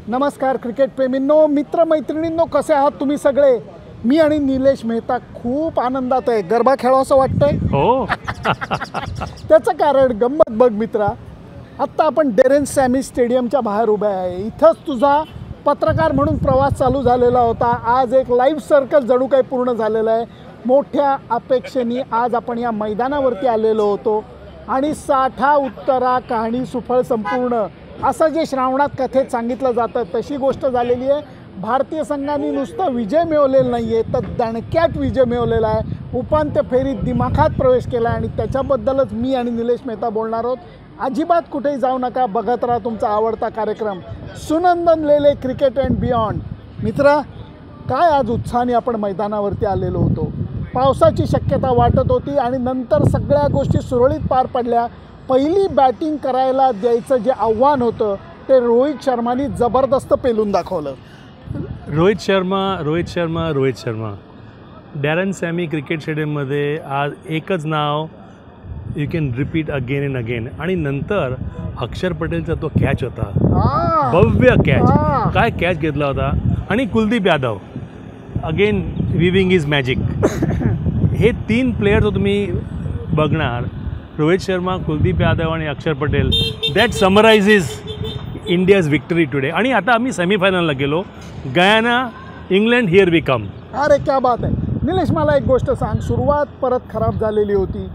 नमस्कार क्रिकेट प्रेमींनो, मित्रमैत्रिणींनो, कसे आहात तुम्ही सगळे? मी आणि निलेश मेहता खूप आनंदात आहे. गरबा खेळावंसं वाटतंय हो. त्याचं कारण गंमत बघ मित्रा, आत्ता आपण डेरेन सॅमी स्टेडियमच्या बाहेर उभे आहे. इथंच तुझा पत्रकार म्हणून प्रवास चालू झालेला होता. आज एक लाईव्ह सर्कल जणू काही पूर्ण झालेलं आहे. मोठ्या अपेक्षेने आज आपण या मैदानावरती आलेलो होतो आणि साठा उत्तरा कहाणी सुफळ संपूर्ण असं जे श्रावणात कथेत सांगितलं जातं तशी गोष्ट झालेली आहे. भारतीय संघाने नुसतं विजय मिळवलेला नाही आहे, तर दणक्यात विजय मिळवलेला आहे. उपांत्य फेरीत दिमाखात प्रवेश केला आहे आणि त्याच्याबद्दलच मी आणि निलेश मेहता बोलणार आहोत. अजिबात कुठेही जाऊ नका, बघत राहा तुमचा आवडता कार्यक्रम सुनंदन लेले क्रिकेट अँड बियॉन्ड. मित्रा, काय आज उत्साहाने आपण मैदानावरती आलेलो होतो. पावसाची शक्यता वाटत होती आणि नंतर सगळ्या गोष्टी सुरळीत पार पडल्या. पहिली बॅटिंग करायला द्यायचं जे आव्हान होतं ते रोहित शर्माने जबरदस्त पेलून दाखवलं. Rohit Sharma Darren Sammy cricket स्टेडियममध्ये आज एकच नाव you can repeat again and again. आणि नंतर अक्षर पटेलचा तो कॅच होता, भव्य कॅच. काय कॅच घेतला होता. आणि Kuldeep Yadav again viewing is magic. हे तीन प्लेयर जो तुम्ही बघणार, रोहित शर्मा, कुलदीप यादव आणि Akshar Patel, that summarises India's victory today. आणि आता आम्ही सेमीफायनलला गेलो, Guyana, England, here we come. अरे क्या बात आहे. निलेश, मला एक गोष्ट सांग. सुरुवात परत खराब झालेली होती,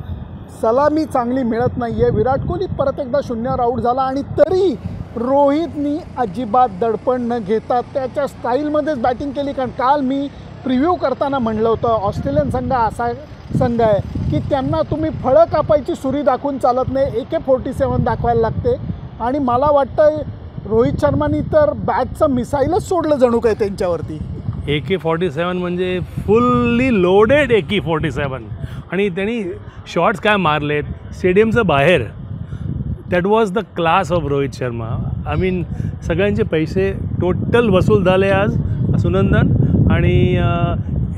सलामी चांगली मिळत नाही आहे, विराट कोहली परत एकदा शून्यावर आऊट झाला आणि तरी रोहितनी अजिबात दडपण न घेता त्याच्या स्टाईलमध्येच बॅटिंग केली. कारण काल मी प्रिव्ह्यू करताना म्हणलं होतं, ऑस्ट्रेलियन संघ असा संघ आहे की त्यांना तुम्ही फळं कापायची सुरी दाखवून चालत नाही, AK-47 दाखवायला लागते. आणि मला वाटतं रोहित शर्मानी तर बॅटचं मिसाईलच सोडलं जणू काय त्यांच्यावरती. AK-47 म्हणजे फुल्ली लोडेड AK-47. आणि त्यांनी शॉट्स काय मारलेत स्टेडियमचं बाहेर. That was the class of Rohit Sharma. I mean सगळ्यांचे पैसे टोटल वसूल झाले आज सुनंदन. आणि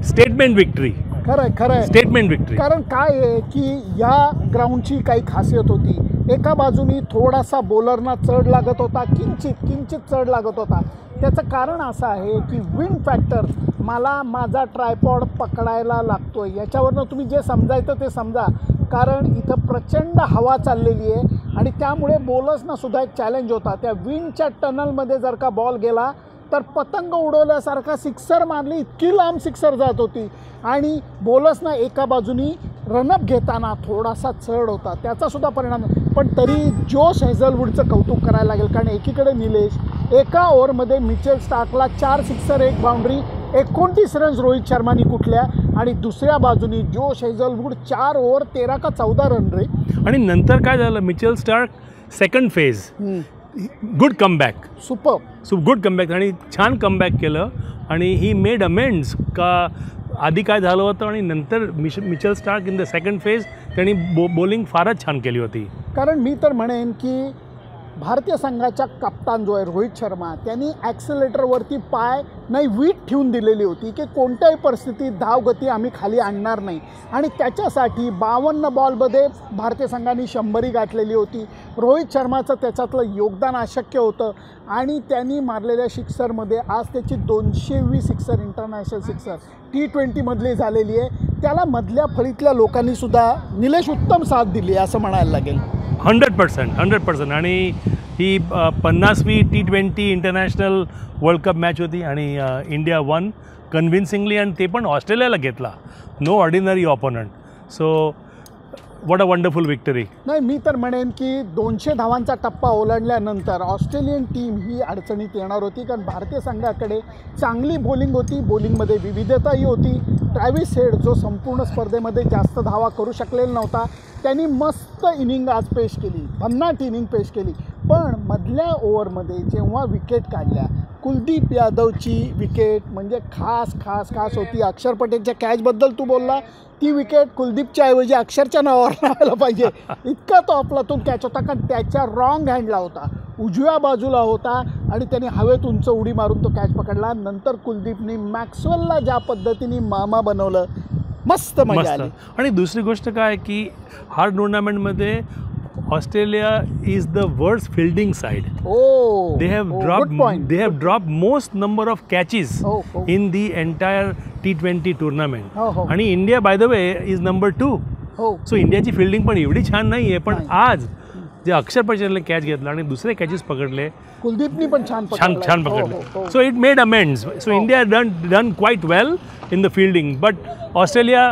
स्टेटमेंट विक्ट्री. खरं आहे स्टेटमेंट विक्ट्री. कारण काय आहे की या ग्राउंडची काही खासियत होती. एका बाजूनी थोडासा बॉलरना चढ लागत होता, किंचित चढ लागत होता. त्याचं कारण असं आहे की विंड फॅक्टर, मला माझा ट्रायपॉड पकडायला लागतो आहे. याच्यावरनं तुम्ही जे समजायचं ते समजा. कारण इथं प्रचंड हवा चाललेली आहे आणि त्यामुळे बॉलर्सना सुद्धा एक चॅलेंज होता. त्या विंडच्या टनलमध्ये जर का बॉल गेला तर पतंग उडवल्यासारखा सिक्सर मारली, इतकी लांब सिक्सर जात होती. आणि बॉलर्सना एका बाजूनी रनअप घेताना थोडासा चढ होता, त्याचासुद्धा परिणाम. पण तरी जोश हेझलवूडचं कौतुक करायला लागेल. कारण एकीकडे निलेश, एका ओव्हरमध्ये मिचेल स्टार्कला 4 सिक्सर 1 बाउंड्री, 29 रन्स रोहित शर्मानी कुठल्या. आणि दुसऱ्या बाजूनी जोश हेझलवूड 4 ओव्हर 13 का 14 रन रे. आणि नंतर काय झालं, Mitchell Starc second phase good comeback, good comeback आणि छान कमबॅक केलं. आणि ही मेड अमेंड्स का आधी काय झालं होतं. आणि नंतर Mitchell Starc in the second phase त्यांनी बॉलिंग फारच छान केली होती. कारण मी तर म्हणेन की भारतीय संघाच्या कप्तान जो आहे रोहित शर्मा, त्यांनी ॲक्सिलेटरवरती पाय नाही वीट ठेवून दिलेली होती की कोणत्याही परिस्थितीत धावगती आम्ही खाली आणणार नाही. आणि त्याच्यासाठी 52 बॉलमध्ये भारतीय संघाने 100 गाठलेली होती. रोहित शर्माचं त्याच्यातलं योगदान अशक्य होतं. आणि त्यांनी मारलेल्या सिक्सरमध्ये आज त्याची 220 सिक्सर, इंटरनॅशनल सिक्सर T20मधली झालेली आहे. त्याला मधल्या फळीतल्या लोकांनीसुद्धा निलेश उत्तम साथ दिली असं म्हणायला लागेल. 100%. आणि ही 50वी T20 international world cup match होती आणि इंडिया वन कन्व्हिन्सिंगली. आणि ते पण ऑस्ट्रेलियाला घेतला. No ordinary opponent. So what a wonderful victory. नाही, मी तर म्हणेन की 200 धावांचा टप्पा ओलांडल्यानंतर ऑस्ट्रेलियन टीम ही अडचणीत येणार होती. कारण भारतीय संघाकडे चांगली बॉलिंग होती, बॉलिंगमध्ये विविधताही होती. ट्रॅव्हिस हेड जो संपूर्ण स्पर्धेमध्ये जास्त धावा करू शकलेला नव्हता, त्यांनी मस्त इनिंग आज पेश केली, भन्नाट इनिंग पेश केली. पण मधल्या ओव्हरमध्ये जेव्हा विकेट काढल्या, कुलदीप यादवची विकेट म्हणजे खास होती. अक्षर पटेलच्या कॅचबद्दल तू बोलला, ती विकेट कुलदीपच्या ऐवजी अक्षरच्या नावावर लावायला पाहिजे, इतका तो अफलातून कॅच होता. कारण त्याच्या रॉंग हँडला होता, उजव्या बाजूला होता आणि त्याने हवेत उंच उडी मारून तो कॅच पकडला. नंतर कुलदीपने मॅक्सवेलला ज्या पद्धतीने मामा बनवलं, मस्त मजा आली. आणि दुसरी गोष्ट काय की हा टुर्नामेंटमध्ये Australia is the worst fielding side. Oh, They have oh, dropped. good point. They have dropped most number of catches Oh. in the entire T20 tournament. Oh. आणि India by the way is number 2. हो so इंडियाची fielding पण एवढी छान नाही आहे, पण नाही. आज जे अक्षर पटेलने कॅच घेतला आणि दुसरे कॅचेस पकडले, कुलदीपनी पण छान छान पकडलाय. छान हो, हो, पकडले. हो. So it made amends. So हो. India done quite well in the fielding, but Australia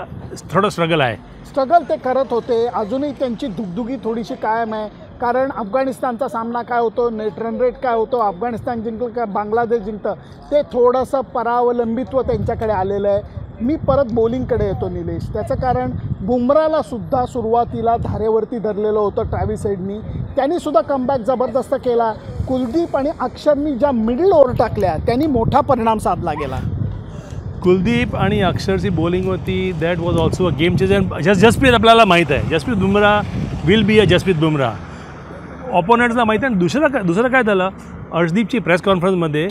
थोडं स्ट्रगल आहे. स्ट्रगल ते करत होते. अजूनही त्यांची दुगदुगी थोडीशी कायम आहे, कारण अफगाणिस्तानचा सामना काय होतो, नेट रन रेट काय होतो, अफगाणिस्तान जिंकलं का बांगलादेश जिंकतं, ते थोडंसं परावलंबित्व त्यांच्याकडे आलेलं आहे. मी परत बॉलिंगकडे येतो निलेश. त्याचं कारण बुमराला सुद्धा सुरुवातीला धारेवरती धरलेलं होतं ट्रॅव्हिस हेडनी. त्यांनीसुद्धा कमबॅक जबरदस्त केला. कुलदीप आणि अक्षरनी ज्या मिडल ओव्हर टाकल्या त्यांनी मोठा परिणाम साधला गेला. कुलदीप आणि अक्षरची बॉलिंग होती, that was also a game changer. Jasprit आपल्याला माहीत आहे, Jasprit Bumrah will be a Jasprit Bumrah. ऑपोनंट्सला माहिती आहे. आणि दुसरं काय झालं, अर्शदीपची प्रेस कॉन्फरन्समध्ये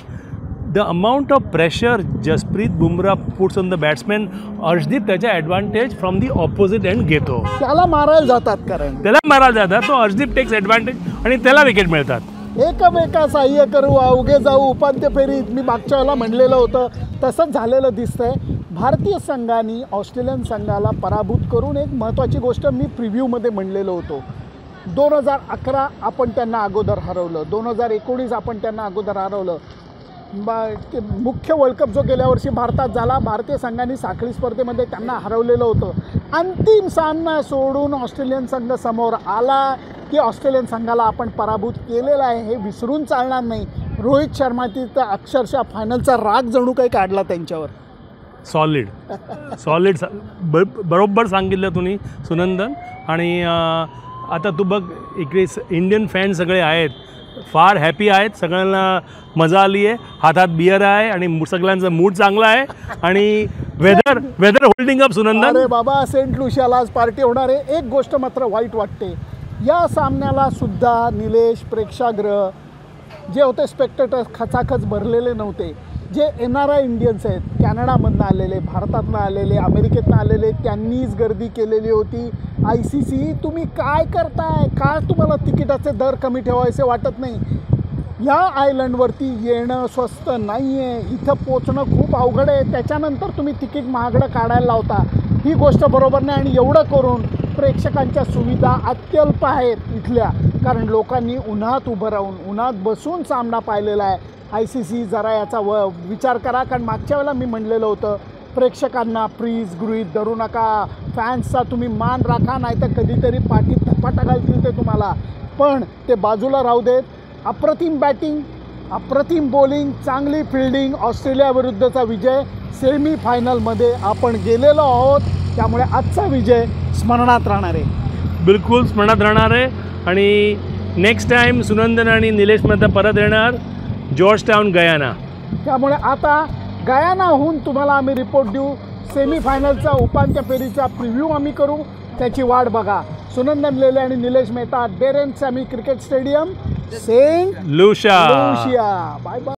the amount of pressure Jasprit Bumrah puts on the batsman, Arshdeep त्याचा advantage from the opposite end घेतो. त्याला मारायला जातात, कारण त्याला मारायला जातात, तो अर्शदीप टेक्स ॲडव्हान्टेज आणि त्याला विकेट मिळतात. एकमेका सहाय्य करू, अवघे जाऊ उपांत्य फेरीत, मी मागच्या वेळेला म्हणलेलं होतं, तसंच झालेलं दिसतंय. भारतीय संघाने ऑस्ट्रेलियन संघाला पराभूत करून एक महत्त्वाची गोष्ट मी प्रिव्ह्यूमध्ये म्हणलेलो होतो. 2011 आपण त्यांना अगोदर हरवलं, 2019 आपण त्यांना अगोदर हरवलं. ते मुख्य वर्ल्ड कप जो गेल्या वर्षी भारतात झाला, भारतीय संघाने साखळी स्पर्धेमध्ये त्यांना हरवलेलं होतं. अंतिम सामना सोडून ऑस्ट्रेलियन संघ समोर आला की ऑस्ट्रेलियन संघाला आपण पराभूत केलेला आहे, हे विसरून चालणार नाही. रोहित शर्माची तर अक्षरशः फायनलचा राग जणू काही काढला त्यांच्यावर. सॉलिड बरोबर सांगितलं तुम्ही सुनंदन. आणि आता तू बघ, इकडे इंडियन फॅन सगळे आहेत, फार हॅपी आहेत, सगळ्यांना मजा आली आहे, हातात बियर आहे आणि सगळ्यांचा मूड चांगला आहे. आणि वेदर होल्डिंग अप सुनंदन. अरे बाबा, सेंट लुशियाला आज पार्टी होणार आहे. एक गोष्ट मात्र वाईट वाटते, या सामन्याला सुद्धा निलेश प्रेक्षागृह जे होते, स्पेक्टेटर्स खचाखच भरलेले नव्हते. जे NRI इंडियन्स आहेत, कॅनडामधनं आलेले, भारतातनं आलेले, अमेरिकेतनं आलेले, त्यांनीच गर्दी केलेली होती. ICC तुम्ही काय करताय, का तुम्हाला तिकिटाचे दर कमी ठेवायचे वाटत नाही? या आयलंडवरती येणं स्वस्त नाही आहे, इथं पोचणं खूप अवघड आहे, त्याच्यानंतर तुम्ही तिकीट महागडं काढायला लावता, ही गोष्ट बरोबर नाही. आणि एवढं करून प्रेक्षकांच्या सुविधा अत्यल्प आहेत इथल्या, कारण लोकांनी उन्हात उभं राहून, उन्हात बसून सामना पाहिलेला आहे. ICC जरा याचा विचार करा, कारण मागच्या वेळेला मी म्हणलेलं होतं, प्रेक्षकांना प्लीज गृहीत धरू नका, फॅन्सचा तुम्ही मान राखा, नाही तर कधीतरी पाठीत थपाटा घालतील ते तुम्हाला. पण ते बाजूला राहू देत. अप्रतिम बॅटिंग, अप्रतिम बॉलिंग, चांगली फिल्डिंग, ऑस्ट्रेलियाविरुद्धचा विजय, सेमीफायनलमध्ये आपण गेलेलो आहोत, त्यामुळे आजचा विजय स्मरणात राहणार आहे. बिलकुल स्मरणात राहणार आहे. आणि नेक्स्ट टाईम सुनंदन आणि निलेश मेहता परत येणार, जॉर्ज टाउन गयाना. त्यामुळे आता गयानाहून तुम्हाला आम्ही रिपोर्ट देऊ. सेमीफायनलचा उपांत्य फेरीचा प्रिव्ह्यू आम्ही करू, त्याची वाट बघा. सुनंदन लेले आणि Nilesh Mehta, Daren Sammy cricket stadium, Saint Lucia. Lucia. Bye bye.